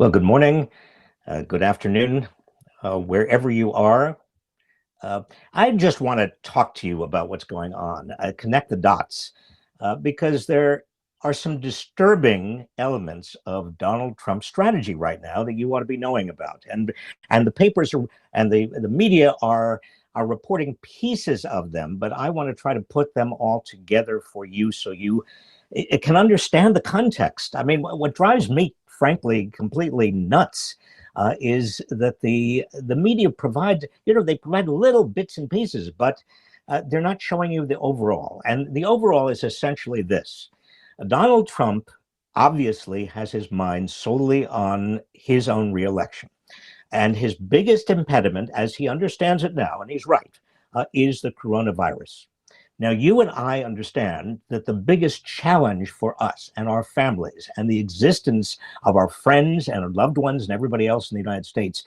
Well, good morning, good afternoon, wherever you are. Uh, I just want to talk to you about what's going on, connect the dots, because there are some disturbing elements of Donald Trump's strategy right now that you ought to be knowing about. And the papers are, and the media are reporting pieces of them, but I want to try to put them all together for you so it can understand the context. I mean, what drives me, frankly, completely nuts is that the media provide, they provide little bits and pieces, but they're not showing you the overall. And the overall is essentially this. Donald Trump obviously has his mind solely on his own reelection. And his biggest impediment, as he understands it now, and he's right, is the coronavirus. Now, you and I understand that the biggest challenge for us and our families and the existence of our friends and our loved ones and everybody else in the United States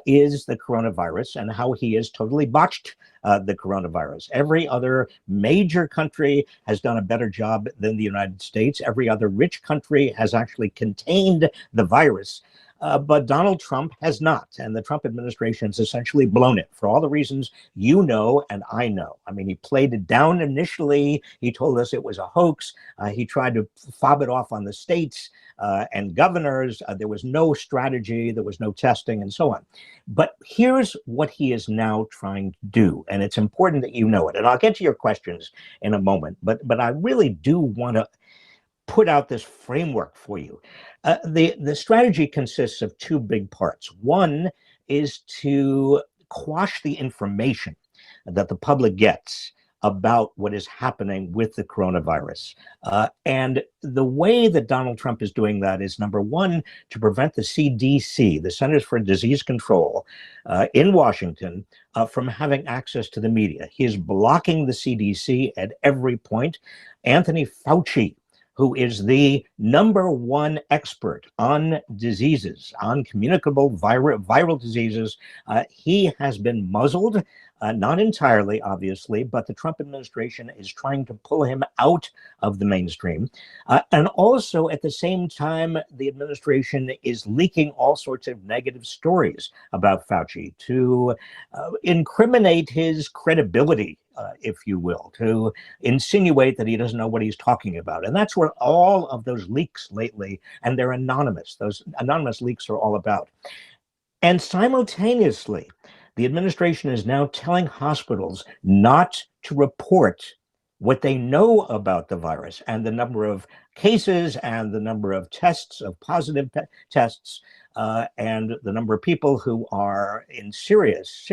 is the coronavirus and how he has totally botched the coronavirus. Every other major country has done a better job than the United States. Every other rich country has actually contained the virus. But Donald Trump has not, and the Trump administration has essentially blown it for all the reasons you know and I know. I mean, he played it down initially. He told us it was a hoax. He tried to fob it off on the states and governors. There was no strategy. There was no testing and so on. But here's what he is now trying to do, and it's important that you know it. And I'll get to your questions in a moment, but I really do want to put out this framework for you. The strategy consists of two big parts. One is to quash the information that the public gets about what is happening with the coronavirus. And the way that Donald Trump is doing that is, number one, to prevent the CDC, the Centers for Disease Control in Washington, from having access to the media. He is blocking the CDC at every point. Anthony Fauci, who is the number one expert on diseases, on communicable viral diseases. He has been muzzled, not entirely, obviously, but the Trump administration is trying to pull him out of the mainstream. And also, at the same time, the administration is leaking all sorts of negative stories about Fauci to incriminate his credibility, if you will, to insinuate that he doesn't know what he's talking about. And that's what all of those leaks lately, and they're anonymous, those anonymous leaks are all about. And simultaneously, the administration is now telling hospitals not to report what they know about the virus and the number of cases and the number of tests, of positive tests, and the number of people who are in serious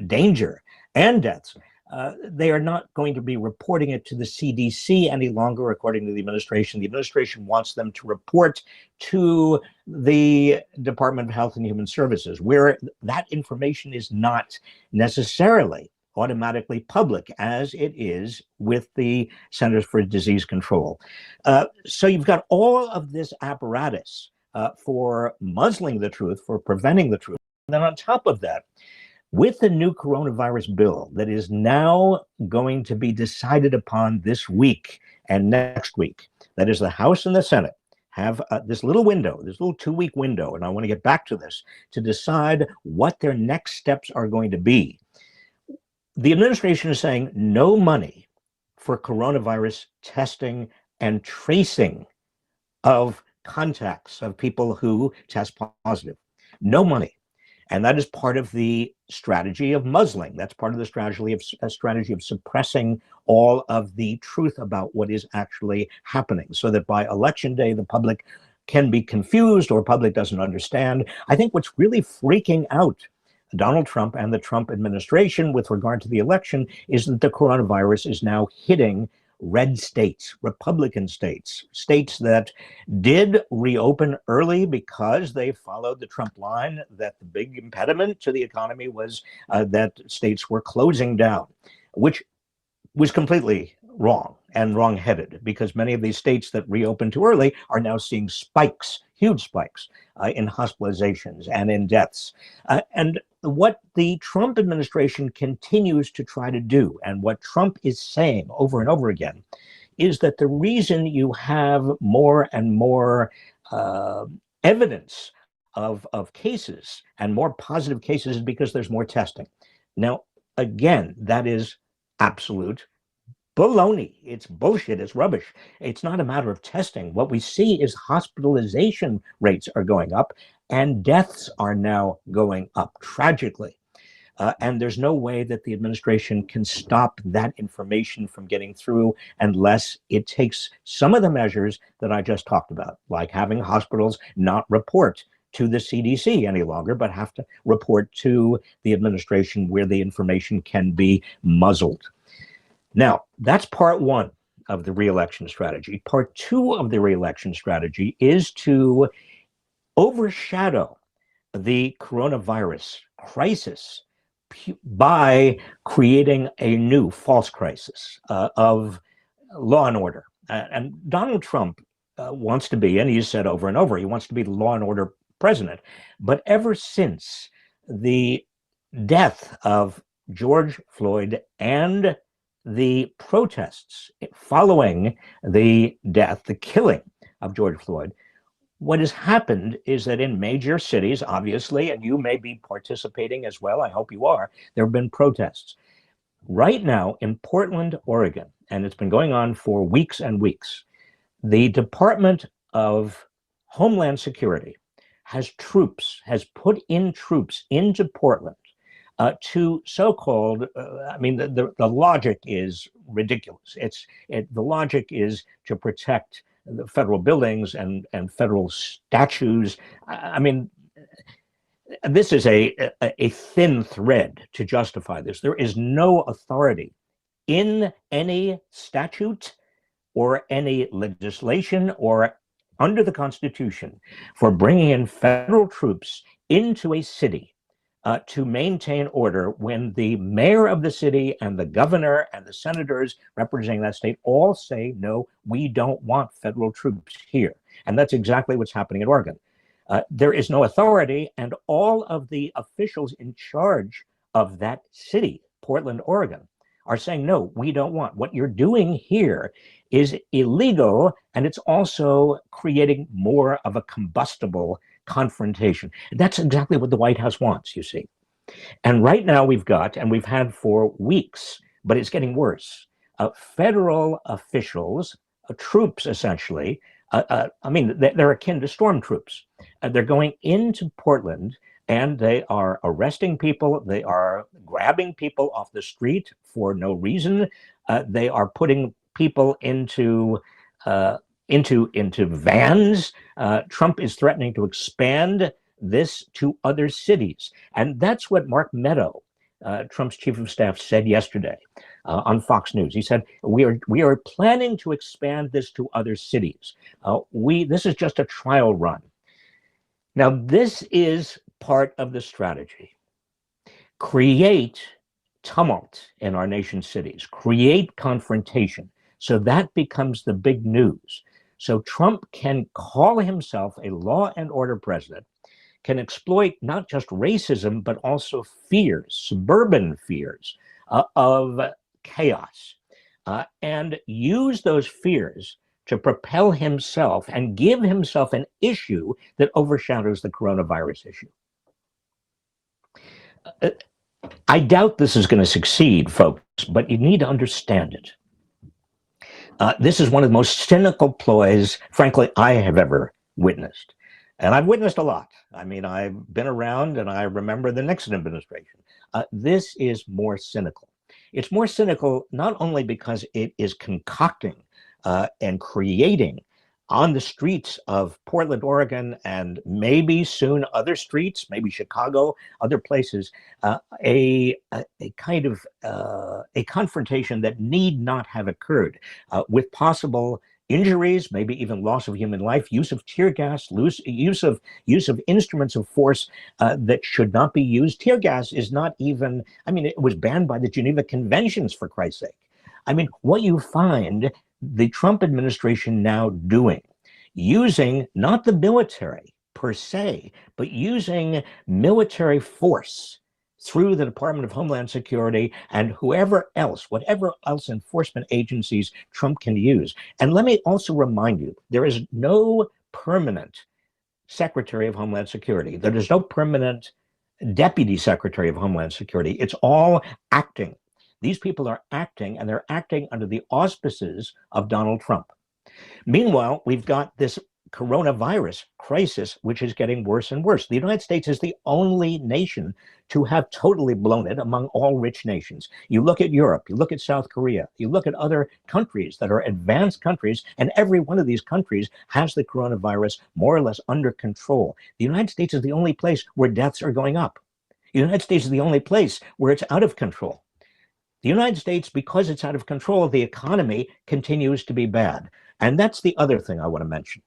danger and deaths. They are not going to be reporting it to the CDC any longer, according to the administration. The administration wants them to report to the Department of Health and Human Services, where that information is not necessarily automatically public, as it is with the Centers for Disease Control. So you've got all of this apparatus for muzzling the truth, for preventing the truth. And then on top of that, with the new coronavirus bill that is now going to be decided upon this week and next week, that is, the House and the Senate have this little window, this little 2-week window, and I want to get back to this, to decide what their next steps are going to be. The administration is saying no money for coronavirus testing and tracing of contacts of people who test positive. No money. And that is part of the strategy of muzzling. That's part of the strategy of suppressing all of the truth about what is actually happening, so that by election day, the public can be confused or public doesn't understand. I think what's really freaking out Donald Trump and the Trump administration with regard to the election is that the coronavirus is now hitting red states, Republican states, states that did reopen early because they followed the Trump line that the big impediment to the economy was that states were closing down, which was completely wrong and wrong-headed, because many of these states that reopened too early are now seeing spikes, huge spikes in hospitalizations and in deaths. And what the Trump administration continues to try to do, and what Trump is saying over and over again, is that the reason you have more and more evidence of cases and more positive cases is because there's more testing. Now, again, that is absolute baloney. It's bullshit. It's rubbish. It's not a matter of testing. What we see is hospitalization rates are going up and deaths are now going up tragically. And there's no way that the administration can stop that information from getting through unless it takes some of the measures that I just talked about, like having hospitals not report to the CDC any longer, but have to report to the administration where the information can be muzzled. Now, that's part one of the reelection strategy. Part two of the reelection strategy is to overshadow the coronavirus crisis by creating a new false crisis of law and order. And Donald Trump wants to be, and he's said over and over, he wants to be the law and order president. But ever since the death of George Floyd and the protests following the death, the killing of George Floyd, what has happened is that in major cities, obviously, and you may be participating as well, I hope you are, there have been protests. Right now in Portland, Oregon, and it's been going on for weeks and weeks, the Department of Homeland Security has put in troops into Portland to so-called, the logic is ridiculous. The logic is to protect the federal buildings and federal statues. I mean, this is a thin thread to justify this. There is no authority in any statute or any legislation or under the Constitution for bringing in federal troops into a city to maintain order when the mayor of the city and the governor and the senators representing that state all say, no, we don't want federal troops here. And that's exactly what's happening in Oregon. There is no authority, and all of the officials in charge of that city, Portland, Oregon, are saying, no, we don't want. What you're doing here is illegal, and it's also creating more of a combustible confrontation. That's exactly what the White House wants, you see. And right now we've got, and we've had for weeks, but it's getting worse, federal officials, troops essentially, they're akin to stormtroops. They're going into Portland and they are arresting people. They are grabbing people off the street for no reason. They are putting people into vans. Trump is threatening to expand this to other cities. And that's what Mark Meadow, Trump's chief of staff, said yesterday on Fox News. He said, we are planning to expand this to other cities. This is just a trial run. Now, this is part of the strategy. Create tumult in our nation's cities, create confrontation. So that becomes the big news. So Trump can call himself a law and order president, can exploit not just racism, but also fears, suburban fears of chaos, and use those fears to propel himself and give himself an issue that overshadows the coronavirus issue. I doubt this is going to succeed, folks, but you need to understand it. This is one of the most cynical ploys, frankly, I have ever witnessed. And I've witnessed a lot. I mean, I've been around and I remember the Nixon administration. This is more cynical. It's more cynical not only because it is concocting and creating on the streets of Portland, Oregon, and maybe soon other streets, maybe Chicago, other places, a kind of a confrontation that need not have occurred with possible injuries, maybe even loss of human life, use of tear gas, use of instruments of force that should not be used. Tear gas is not even, it was banned by the Geneva Conventions, for Christ's sake. What you find the Trump administration now doing, using not the military per se, but using military force through the Department of Homeland Security and whatever else enforcement agencies Trump can use. And let me also remind you, there is no permanent Secretary of Homeland Security. There is no permanent Deputy Secretary of Homeland Security. It's all acting. These people are acting, and they're acting under the auspices of Donald Trump. Meanwhile, we've got this coronavirus crisis, which is getting worse and worse. The United States is the only nation to have totally blown it among all rich nations. You look at Europe, you look at South Korea, you look at other countries that are advanced countries, and every one of these countries has the coronavirus more or less under control. The United States is the only place where deaths are going up. The United States is the only place where it's out of control. The United States, because it's out of control, the economy continues to be bad. And that's the other thing I want to mention.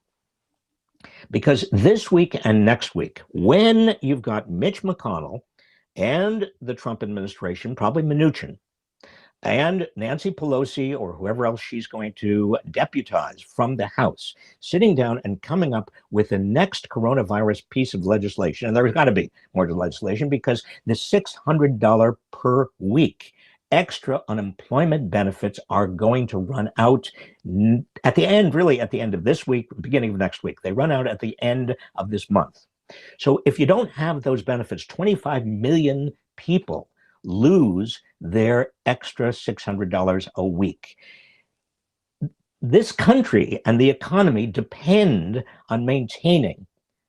Because this week and next week, when you've got Mitch McConnell and the Trump administration, probably Mnuchin, and Nancy Pelosi or whoever else she's going to deputize from the House, sitting down and coming up with the next coronavirus piece of legislation, and there's got to be more legislation because the $600 per week extra unemployment benefits are going to run out at the end, really at the end of this week, beginning of next week. They run out at the end of this month. So if you don't have those benefits, 25 million people lose their extra $600 a week. This country and the economy depend on maintaining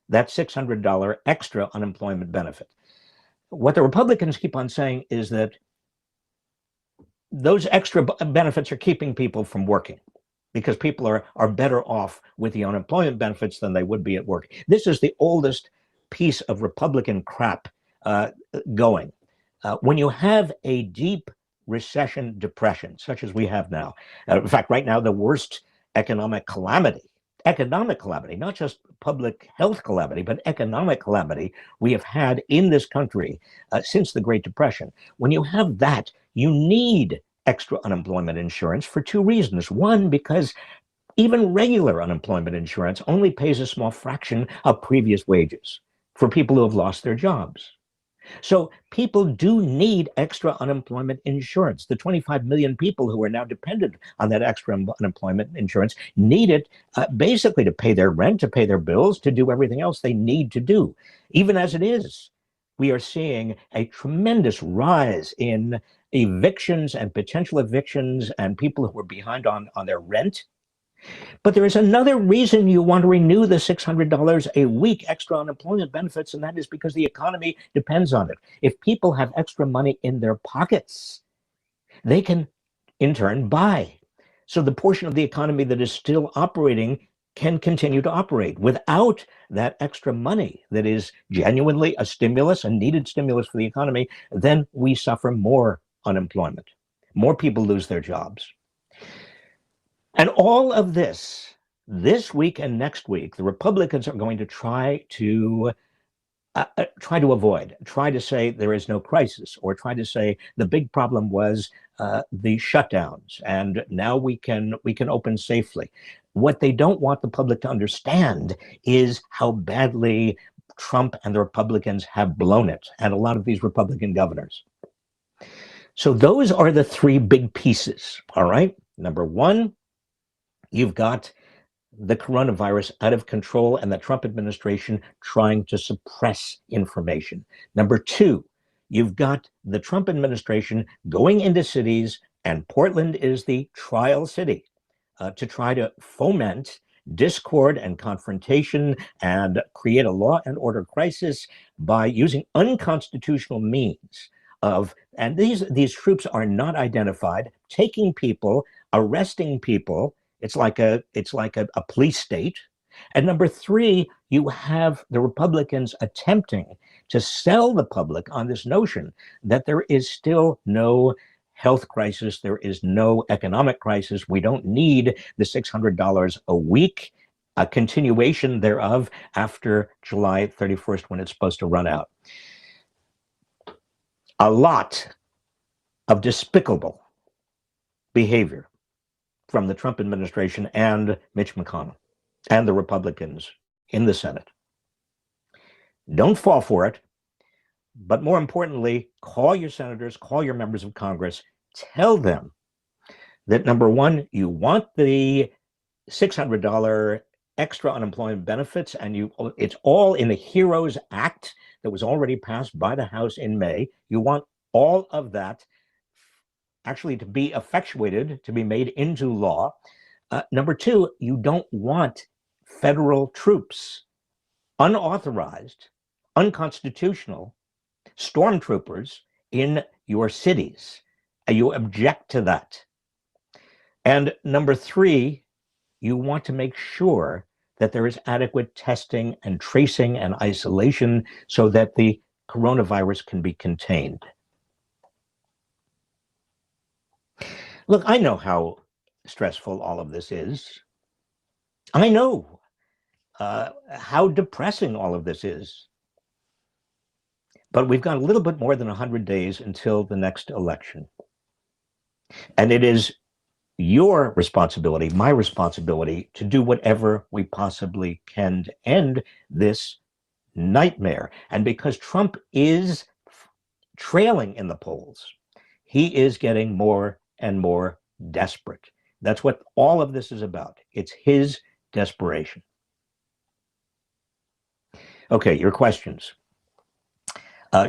that $600 extra unemployment benefit. What the Republicans keep on saying is that those extra benefits are keeping people from working because people are better off with the unemployment benefits than they would be at work. This is the oldest piece of Republican crap going. When you have a deep recession, depression, such as we have now, in fact, right now, the worst economic calamity, not just public health calamity, but economic calamity we have had in this country since the Great Depression. When you have that, you need extra unemployment insurance for two reasons. One, because even regular unemployment insurance only pays a small fraction of previous wages for people who have lost their jobs. So people do need extra unemployment insurance. The 25 million people who are now dependent on that extra unemployment insurance need it basically to pay their rent, to pay their bills, to do everything else they need to do. Even as it is, we are seeing a tremendous rise in evictions and potential evictions and people who are behind on their rent. But there is another reason you want to renew the $600 a week extra unemployment benefits, and that is because the economy depends on it. If people have extra money in their pockets, they can, in turn, buy. So the portion of the economy that is still operating can continue to operate. Without that extra money that is genuinely a stimulus, a needed stimulus for the economy, then we suffer more unemployment. More people lose their jobs. And all of this week and next week, the Republicans are going to try to avoid, try to say there is no crisis, or try to say the big problem was the shutdowns, and now we can open safely. What they don't want the public to understand is how badly Trump and the Republicans have blown it, and a lot of these Republican governors. So those are the three big pieces, all right? Number one, you've got the coronavirus out of control and the Trump administration trying to suppress information. Number two, you've got the Trump administration going into cities, and Portland is the trial city, to try to foment discord and confrontation and create a law and order crisis by using unconstitutional means of, and these troops are not identified, taking people, arresting people. It's like a police state. And number three, you have the Republicans attempting to sell the public on this notion that there is still no health crisis, there is no economic crisis. We don't need the $600 a week, a continuation thereof after July 31st when it's supposed to run out. A lot of despicable behavior from the Trump administration and Mitch McConnell and the Republicans in the Senate. Don't fall for it, but more importantly, call your senators, call your members of Congress, tell them that, number one, you want the $600 extra unemployment benefits, and it's all in the HEROES Act that was already passed by the House in May. You want all of that actually to be effectuated, to be made into law. Number two, you don't want federal troops, unauthorized, unconstitutional stormtroopers in your cities. You object to that. And number three, you want to make sure that there is adequate testing and tracing and isolation so that the coronavirus can be contained. Look, I know how stressful all of this is. I know how depressing all of this is. But we've got a little bit more than 100 days until the next election. And it is your responsibility, my responsibility, to do whatever we possibly can to end this nightmare. And because Trump is trailing in the polls, he is getting more and more desperate. That's what all of this is about. It's his desperation. Okay, your questions.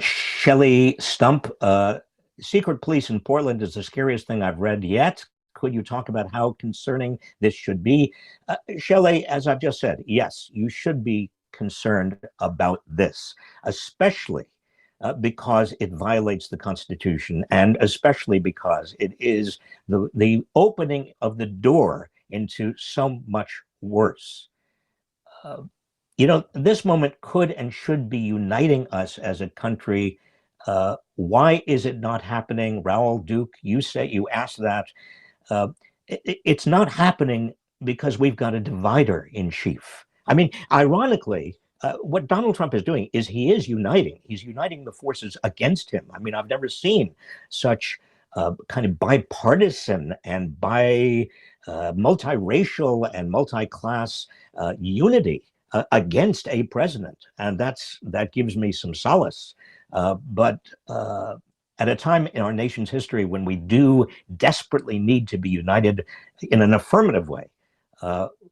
Shelley Stump, secret police in Portland is the scariest thing I've read yet. Could you talk about how concerning this should be? Shelley, as I've just said, yes, you should be concerned about this, especially because it violates the Constitution, and especially because it is the opening of the door into so much worse. You know, this moment could and should be uniting us as a country. Why is it not happening? Raoul Duke, you asked that. It's not happening because we've got a divider in chief. I mean, ironically, what Donald Trump is doing is he is uniting. He's uniting the forces against him. I mean, I've never seen such kind of bipartisan and multiracial and multi-class unity against a president, and that gives me some solace. But at a time in our nation's history when we do desperately need to be united in an affirmative way,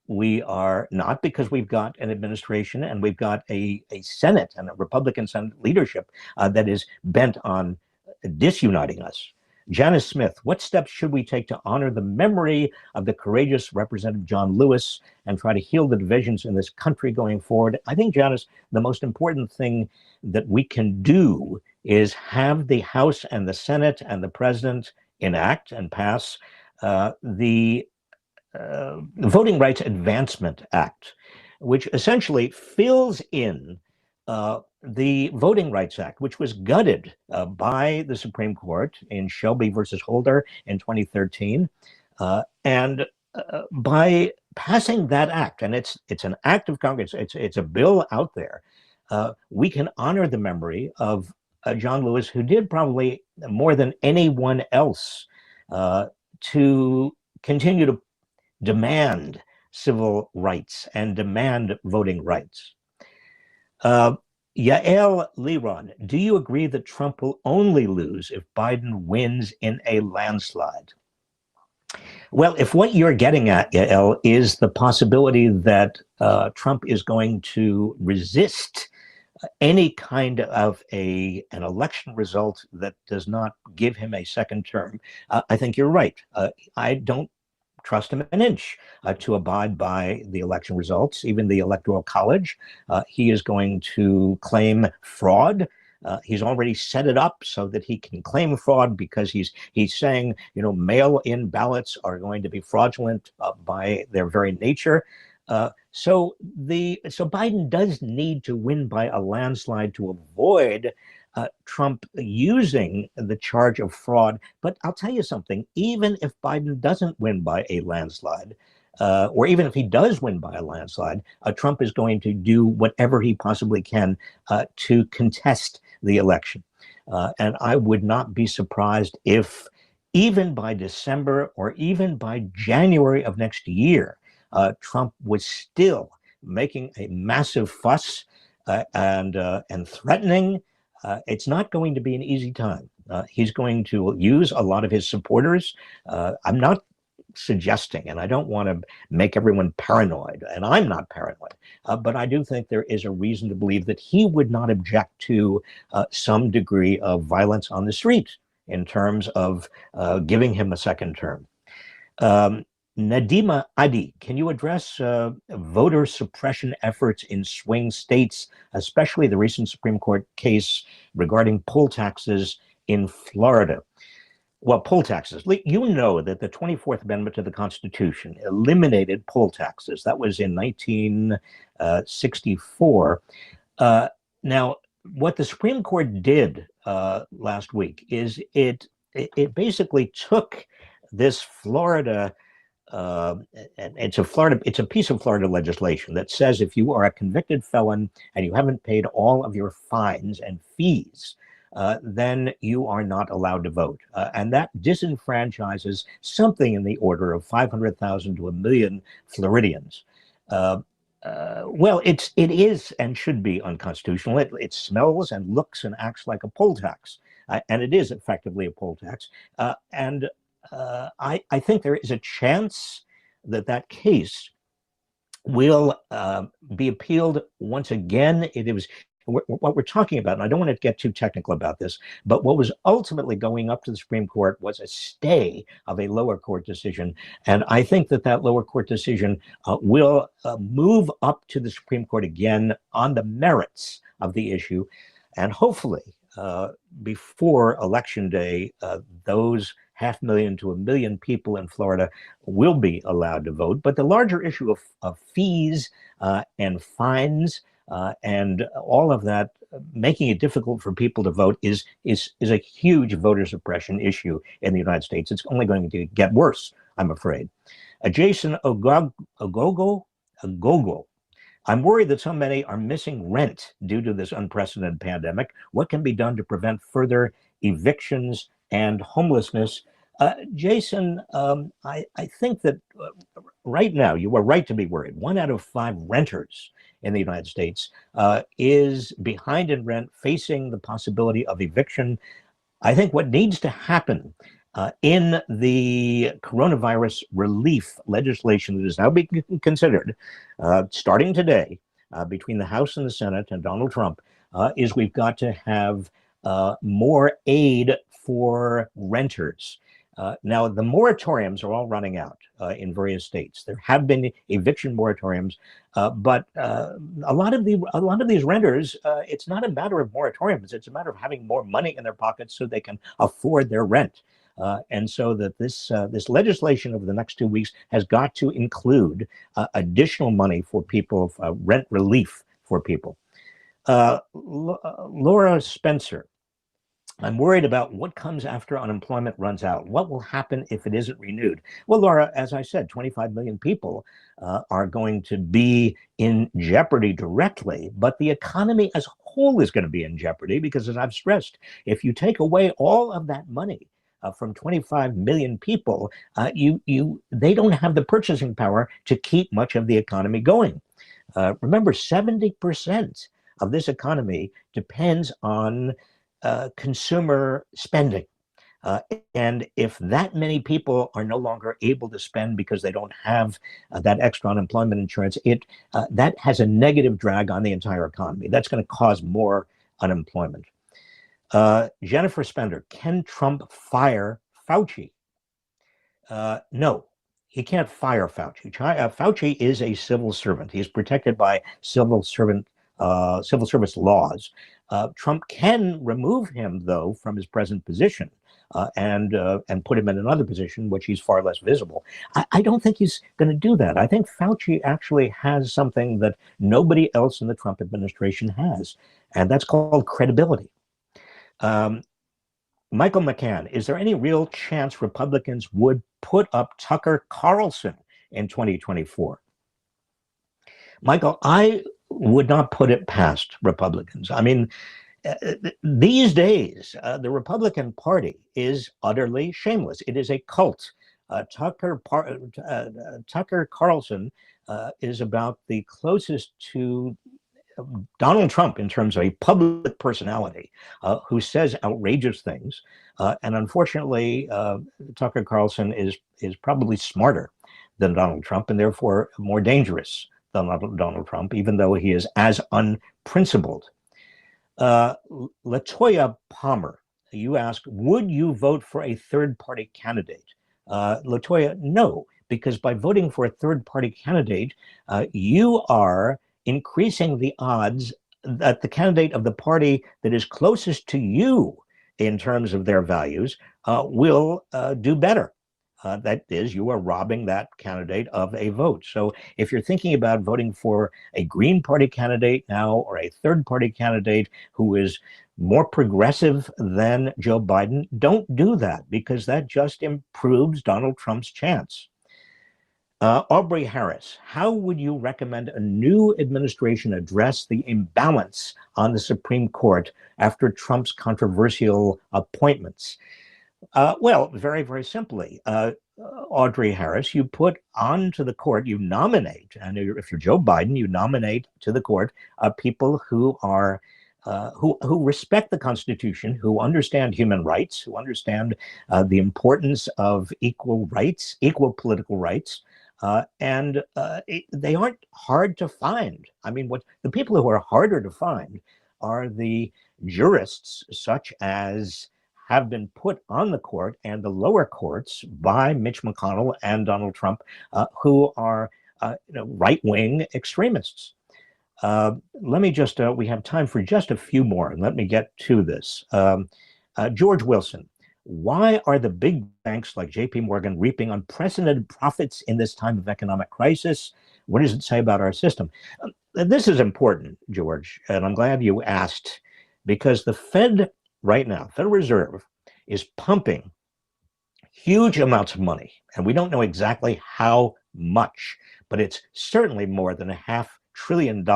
we are not, because we've got an administration and we've got a Senate and a Republican Senate leadership that is bent on disuniting us. Janice Smith, what steps should we take to honor the memory of the courageous Representative John Lewis and try to heal the divisions in this country going forward? I think, Janice, the most important thing that we can do is have the House and the Senate and the President enact and pass the Voting Rights Advancement Act, which essentially fills in the Voting Rights Act, which was gutted by the Supreme Court in Shelby versus Holder in 2013. And by passing that act, and it's an act of Congress, it's a bill out there, we can honor the memory of John Lewis, who did probably more than anyone else to continue to demand civil rights and demand voting rights. Yael Liron, do you agree that Trump will only lose if Biden wins in a landslide? Well, if what you're getting at, Yael, is the possibility that Trump is going to resist any kind of an election result that does not give him a second term, I think you're right. I don't trust him an inch to abide by the election results, even the Electoral College. He is going to claim fraud. He's already set it up so that he can claim fraud because he's saying, you know, mail-in ballots are going to be fraudulent by their very nature. So Biden does need to win by a landslide to avoid Trump using the charge of fraud. But I'll tell you something, even if Biden doesn't win by a landslide, or even if he does win by a landslide, Trump is going to do whatever he possibly can to contest the election. And I would not be surprised if even by December or even by January of next year, Trump was still making a massive fuss and threatening. It's not going to be an easy time. He's going to use a lot of his supporters. I'm not suggesting, and I don't want to make everyone paranoid, and I'm not paranoid, but I do think there is a reason to believe that he would not object to some degree of violence on the street in terms of giving him a second term. Nadima Adi, can you address voter suppression efforts in swing states, especially the recent Supreme Court case regarding poll taxes in Florida? Well, poll taxes. You know that the 24th Amendment to the Constitution eliminated poll taxes. That was in 1964. Now, what the Supreme Court did last week is it basically took this Florida. It's a piece of Florida legislation that says if you are a convicted felon and you haven't paid all of your fines and fees, then you are not allowed to vote. And that disenfranchises something in the order of 500,000 to 1 million Floridians. Well, it is and should be unconstitutional. It smells and looks and acts like a poll tax, and it is effectively a poll tax. I think there is a chance that that case will be appealed once again. It was what we're talking about, and I don't want to get too technical about this, but what was ultimately going up to the Supreme Court was a stay of a lower court decision. And I think that that lower court decision will move up to the Supreme Court again on the merits of the issue. And hopefully, before Election Day, those 500,000 to 1 million people in Florida will be allowed to vote. But the larger issue of fees and fines and all of that, making it difficult for people to vote is a huge voter suppression issue in the United States. It's only going to get worse, I'm afraid. Jason Ogogo, I'm worried that so many are missing rent due to this unprecedented pandemic. What can be done to prevent further evictions and homelessness? Jason, I think that right now you are right to be worried. 1 out of 5 renters in the United States is behind in rent, facing the possibility of eviction. I think what needs to happen in the coronavirus relief legislation that is now being considered, starting today, between the House and the Senate and Donald Trump, is we've got to have more aid for renters. Now, the moratoriums are all running out in various states. There have been eviction moratoriums, but a lot of these renters, it's not a matter of moratoriums. It's a matter of having more money in their pockets so they can afford their rent. And so that this legislation over the next 2 weeks has got to include additional money for people, rent relief for people. Laura Spencer, I'm worried about what comes after unemployment runs out. What will happen if it isn't renewed? Well, Laura, as I said, 25 million people are going to be in jeopardy directly, but the economy as a whole is going to be in jeopardy because, as I've stressed, if you take away all of that money from 25 million people, they don't have the purchasing power to keep much of the economy going. Remember, 70% of this economy depends on consumer spending. And if that many people are no longer able to spend because they don't have that extra unemployment insurance, that has a negative drag on the entire economy. That's going to cause more unemployment. Jennifer Spender, can Trump fire Fauci? No, he can't fire Fauci. Fauci is a civil servant. He's protected by civil service laws. Trump can remove him, though, from his present position and put him in another position, which he's far less visible. I don't think he's going to do that. I think Fauci actually has something that nobody else in the Trump administration has, and that's called credibility. Michael McCann, is there any real chance Republicans would put up Tucker Carlson in 2024? Michael, I would not put it past Republicans. I mean, these days, the Republican Party is utterly shameless. It is a cult. Tucker Carlson is about the closest to Donald Trump, in terms of a public personality who says outrageous things, and unfortunately, Tucker Carlson is probably smarter than Donald Trump and therefore more dangerous than Donald Trump, even though he is as unprincipled. Latoya Palmer, you ask, would you vote for a third-party candidate? Latoya, no, because by voting for a third-party candidate, you are increasing the odds that the candidate of the party that is closest to you in terms of their values will do better. That is, you are robbing that candidate of a vote. So if you're thinking about voting for a Green Party candidate now or a third party candidate who is more progressive than Joe Biden, don't do that, because that just improves Donald Trump's chance. Aubrey Harris, how would you recommend a new administration address the imbalance on the Supreme Court after Trump's controversial appointments? Well, very, very simply, Audrey Harris, you put onto the court, you nominate, and if you're Joe Biden, you nominate to the court people who are who respect the Constitution, who understand human rights, who understand the importance of equal rights, equal political rights, and they aren't hard to find. I mean, what the people who are harder to find are the jurists, such as have been put on the court and the lower courts by Mitch McConnell and Donald Trump, who are right-wing extremists. Let me just, we have time for just a few more, and let me get to this. George Wilson, why are the big banks like JP Morgan reaping unprecedented profits in this time of economic crisis? What does it say about our system? This is important, George, and I'm glad you asked, because the Fed right now, Federal Reserve, is pumping huge amounts of money, and we don't know exactly how much, but it's certainly more than $500 billion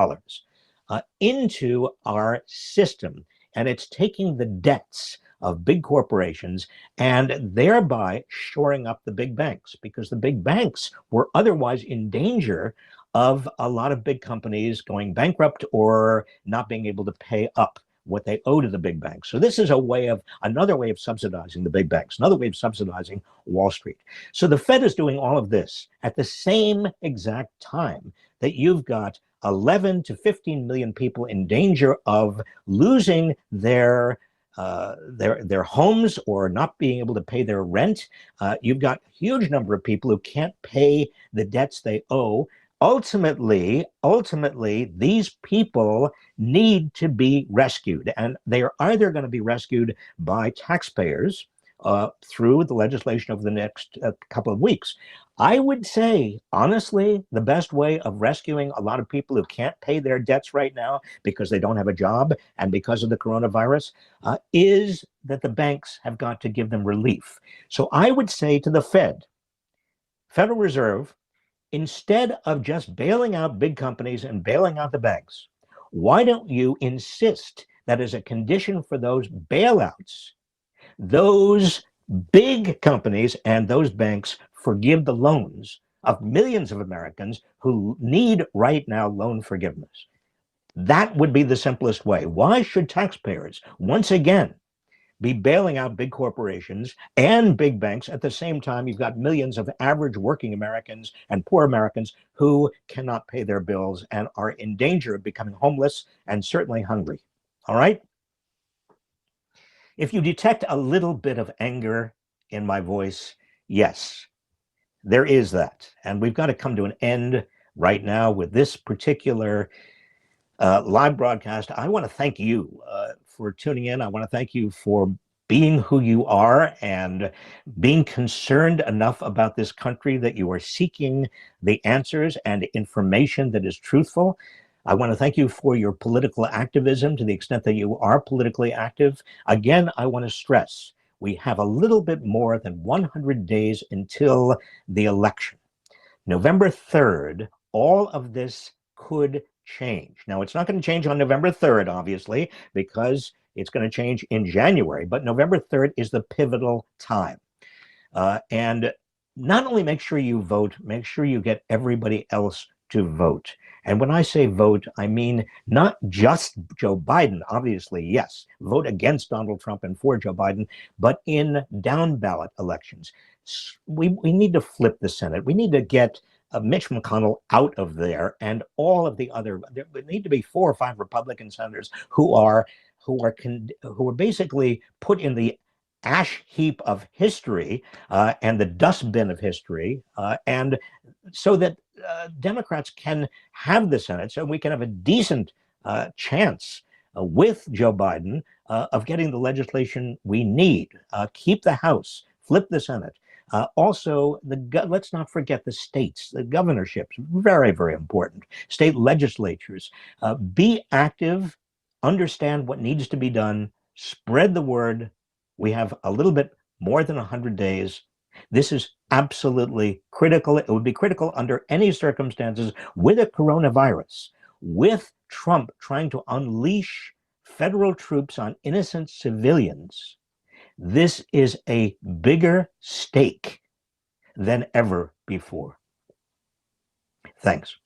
into our system, and it's taking the debts of big corporations and thereby shoring up the big banks, because the big banks were otherwise in danger of a lot of big companies going bankrupt or not being able to pay up what they owe to the big banks. So this is another way of subsidizing the big banks, another way of subsidizing Wall Street. So the Fed is doing all of this at the same exact time that you've got 11 to 15 million people in danger of losing their homes or not being able to pay their rent. You've got a huge number of people who can't pay the debts they owe. Ultimately, these people need to be rescued, and they are either going to be rescued by taxpayers through the legislation over the next couple of weeks. I would say, honestly, the best way of rescuing a lot of people who can't pay their debts right now because they don't have a job and because of the coronavirus is that the banks have got to give them relief. So I would say to the Federal Reserve, instead of just bailing out big companies and bailing out the banks, why don't you insist that as a condition for those bailouts, those big companies and those banks forgive the loans of millions of Americans who need right now loan forgiveness? That would be the simplest way. Why should taxpayers, once again, be bailing out big corporations and big banks at the same time you've got millions of average working Americans and poor Americans who cannot pay their bills and are in danger of becoming homeless and certainly hungry? All right? If you detect a little bit of anger in my voice, yes, there is that. And we've got to come to an end right now with this particular live broadcast. I want to thank you for tuning in. I want to thank you for being who you are and being concerned enough about this country that you are seeking the answers and information that is truthful. I want to thank you for your political activism to the extent that you are politically active. Again, I want to stress, we have a little bit more than 100 days until the election. November 3rd, all of this could change. Now, it's not going to change on November 3rd, obviously, because it's going to change in January. But November 3rd is the pivotal time. And not only make sure you vote, make sure you get everybody else to vote. And when I say vote, I mean not just Joe Biden, obviously, yes, vote against Donald Trump and for Joe Biden, but in down ballot elections. We need to flip the Senate. We need to get Mitch McConnell out of there, and all of the other. There need to be 4 or 5 Republican senators who are basically put in the ash heap of history and the dustbin of history, and so that Democrats can have the Senate, so we can have a decent chance with Joe Biden of getting the legislation we need. Keep the House, flip the Senate. Also, let's not forget the states, the governorships, very, very important. State legislatures. Be active, understand what needs to be done, spread the word. We have a little bit more than 100 days. This is absolutely critical. It would be critical under any circumstances with a coronavirus, with Trump trying to unleash federal troops on innocent civilians. This is a bigger stake than ever before. Thanks.